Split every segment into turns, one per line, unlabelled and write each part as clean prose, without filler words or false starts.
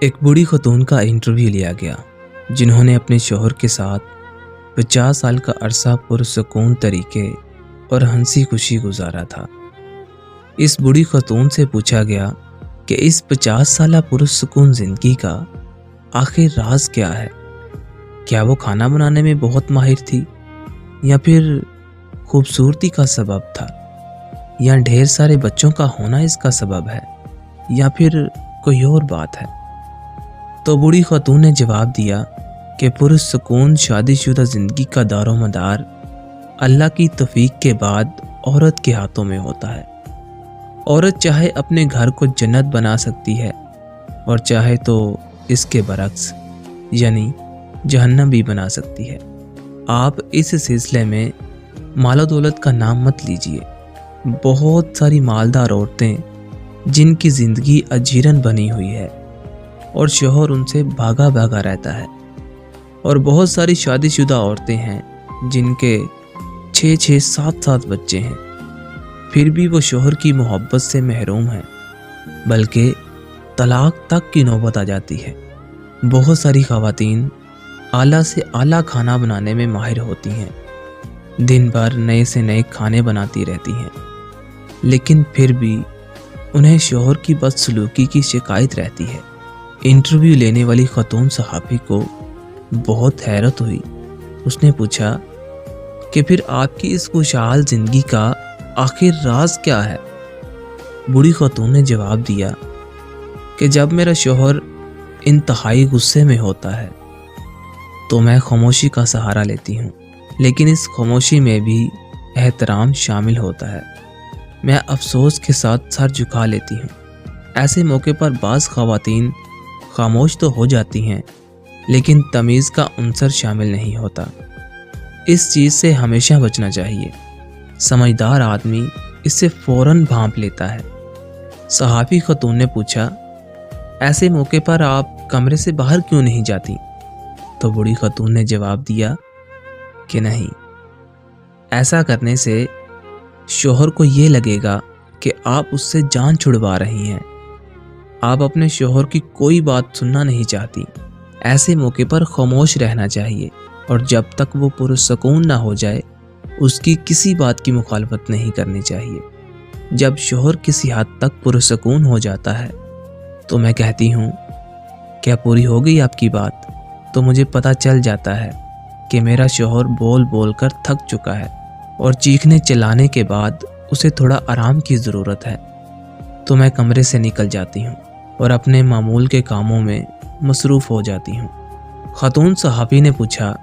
एक बूढ़ी खतून का इंटरव्यू लिया गया जिन्होंने अपने शौहर के साथ 50 साल का अरसा पुरसुकून तरीके और हंसी खुशी गुजारा था। इस बूढ़ी खतून से पूछा गया कि इस 50 साला पुरसुकून जिंदगी का आखिर राज क्या है। क्या वो खाना बनाने में बहुत माहिर थी, या फिर खूबसूरती का सबब था, या ढेर सारे बच्चों का होना इसका सबब है, या फिर कोई और बात है। तो बूढ़ी खातून ने जवाब दिया कि पुरसुकून शादीशुदा जिंदगी का दारोमदार अल्लाह की तौफीक के बाद औरत के हाथों में होता है। औरत चाहे अपने घर को जन्नत बना सकती है और चाहे तो इसके बरक्स यानी जहन्नम भी बना सकती है। आप इस सिलसिले में मालो दौलत का नाम मत लीजिए। बहुत सारी मालदार औरतें जिनकी ज़िंदगी अजीरन बनी हुई है और शौहर उनसे भागा भागा रहता है, और बहुत सारी शादीशुदा औरतें हैं जिनके 6-6, 7-7 बच्चे हैं, फिर भी वो शौहर की मोहब्बत से महरूम हैं, बल्कि तलाक तक की नौबत आ जाती है। बहुत सारी ख़वातीन आला से आला खाना बनाने में माहिर होती हैं, दिन भर नए से नए खाने बनाती रहती हैं, लेकिन फिर भी उन्हें शौहर की बदसलूकी की शिकायत रहती है। इंटरव्यू लेने वाली खतून सहाफ़ी को बहुत हैरत हुई। उसने पूछा कि फिर आपकी इस खुशहाल ज़िंदगी का आखिर राज क्या है। बूढ़ी खतून ने जवाब दिया कि जब मेरा शौहर इंतहाई गुस्से में होता है तो मैं खामोशी का सहारा लेती हूँ, लेकिन इस खामोशी में भी एहतराम शामिल होता है। मैं अफसोस के साथ सर झुका लेती हूँ। ऐसे मौके पर बाज़ ख़वातीन खामोश तो हो जाती हैं, लेकिन तमीज़ का अंसर शामिल नहीं होता। इस चीज़ से हमेशा बचना चाहिए। समझदार आदमी इससे फ़ौरन भांप लेता है। सहाफ़ी खतून ने पूछा, ऐसे मौके पर आप कमरे से बाहर क्यों नहीं जाती? तो बूढ़ी खतून ने जवाब दिया कि नहीं, ऐसा करने से शौहर को ये लगेगा कि आप उससे जान छुड़वा रही हैं। आप अपने शौहर की कोई बात सुनना नहीं चाहती। ऐसे मौके पर खामोश रहना चाहिए, और जब तक वो पुरसुकून ना हो जाए उसकी किसी बात की मुखालफत नहीं करनी चाहिए। जब शौहर किसी हद तक पुरसुकून हो जाता है तो मैं कहती हूँ, क्या पूरी हो गई आपकी बात? तो मुझे पता चल जाता है कि मेरा शौहर बोल बोल कर थक चुका है और चीखने चिल्लाने के बाद उसे थोड़ा आराम की ज़रूरत है। तो मैं कमरे से निकल जाती हूँ और अपने मामूल के कामों में मसरूफ़ हो जाती हूँ। खातून सहाफ़ी ने पूछा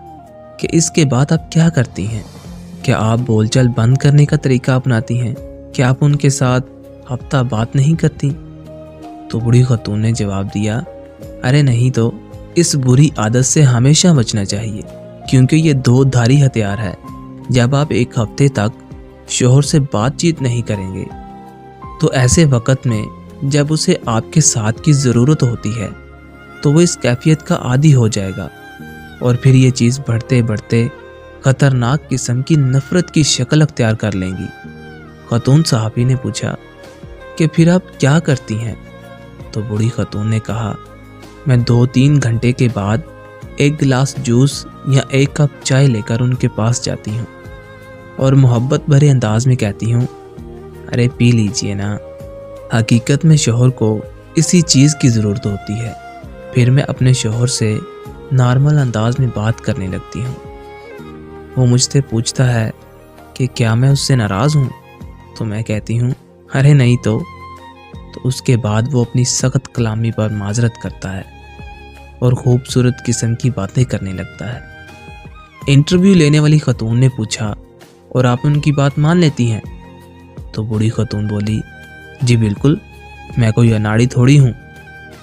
कि इसके बाद आप क्या करती हैं? क्या आप बोलचाल बंद करने का तरीका अपनाती हैं? क्या आप उनके साथ हफ्ता बात नहीं करती? तो बूढ़ी खातून ने जवाब दिया, अरे नहीं, तो इस बुरी आदत से हमेशा बचना चाहिए, क्योंकि ये दो धारी हथियार है। जब आप एक हफ्ते तक शौहर से बातचीत नहीं करेंगे तो ऐसे वक्त में जब उसे आपके साथ की ज़रूरत होती है तो वो इस कैफियत का आदी हो जाएगा, और फिर ये चीज़ बढ़ते बढ़ते ख़तरनाक किस्म की नफ़रत की शक्ल अख्तियार कर लेंगी। खातून सहाफ़ी ने पूछा कि फिर आप क्या करती हैं? तो बूढ़ी खातून ने कहा, मैं 2-3 घंटे के बाद एक गिलास जूस या एक कप चाय लेकर उनके पास जाती हूँ और मोहब्बत भरे अंदाज में कहती हूँ, अरे पी लीजिए ना। हकीकत में शौहर को इसी चीज़ की ज़रूरत होती है। फिर मैं अपने शौहर से नॉर्मल अंदाज में बात करने लगती हूँ। वो मुझसे पूछता है कि क्या मैं उससे नाराज़ हूँ? तो मैं कहती हूँ, अरे नहीं तो उसके बाद वो अपनी सख्त कलामी पर माजरत करता है और खूबसूरत किस्म की बातें करने लगता है। इंटरव्यू लेने वाली खतून ने पूछा, और आप उनकी बात मान लेती हैं? तो बूढ़ी खतून बोली, जी बिल्कुल, मैं कोई अनाड़ी थोड़ी हूँ,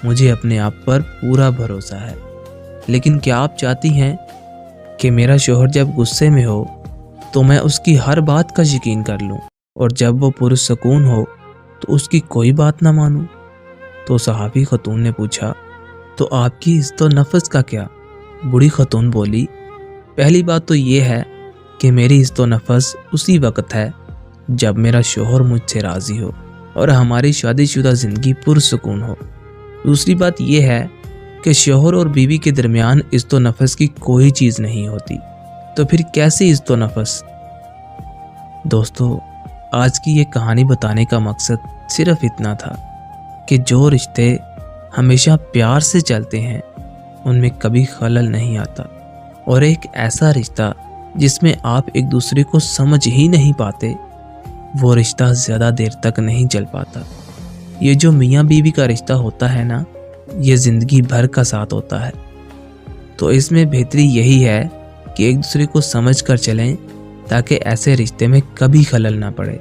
मुझे अपने आप पर पूरा भरोसा है। लेकिन क्या आप चाहती हैं कि मेरा शौहर जब गुस्से में हो तो मैं उसकी हर बात का यकीन कर लूँ, और जब वो पुरसुकून हो तो उसकी कोई बात ना मानूं? तो सहाफ़ी खतून ने पूछा, तो आपकी इज़्ज़त और नफ्स का क्या? बूढ़ी खतून बोली, पहली बात तो ये है कि मेरी इज़्ज़त और नफ्स उसी वक्त है जब मेरा शौहर मुझसे राज़ी हो और हमारी शादीशुदा ज़िंदगी पुरसुकून हो। दूसरी बात यह है کہ शौहर और बीवी के दरमियान इज्जत नफस की कोई चीज़ नहीं होती, तो फिर कैसी इज्जत नफस। दोस्तों, आज की ये कहानी बताने का मकसद सिर्फ इतना था कि जो रिश्ते हमेशा प्यार से चलते हैं उनमें कभी खलल नहीं आता, और एक ऐसा रिश्ता जिसमें आप एक दूसरे को समझ ही नहीं पाते, वो रिश्ता ज़्यादा देर तक नहीं चल पाता। ये जो मियाँ बीवी का रिश्ता होता है ना, ये ज़िंदगी भर का साथ होता है। तो इसमें बेहतरी यही है कि एक दूसरे को समझ कर चलें ताकि ऐसे रिश्ते में कभी खलल ना पड़े।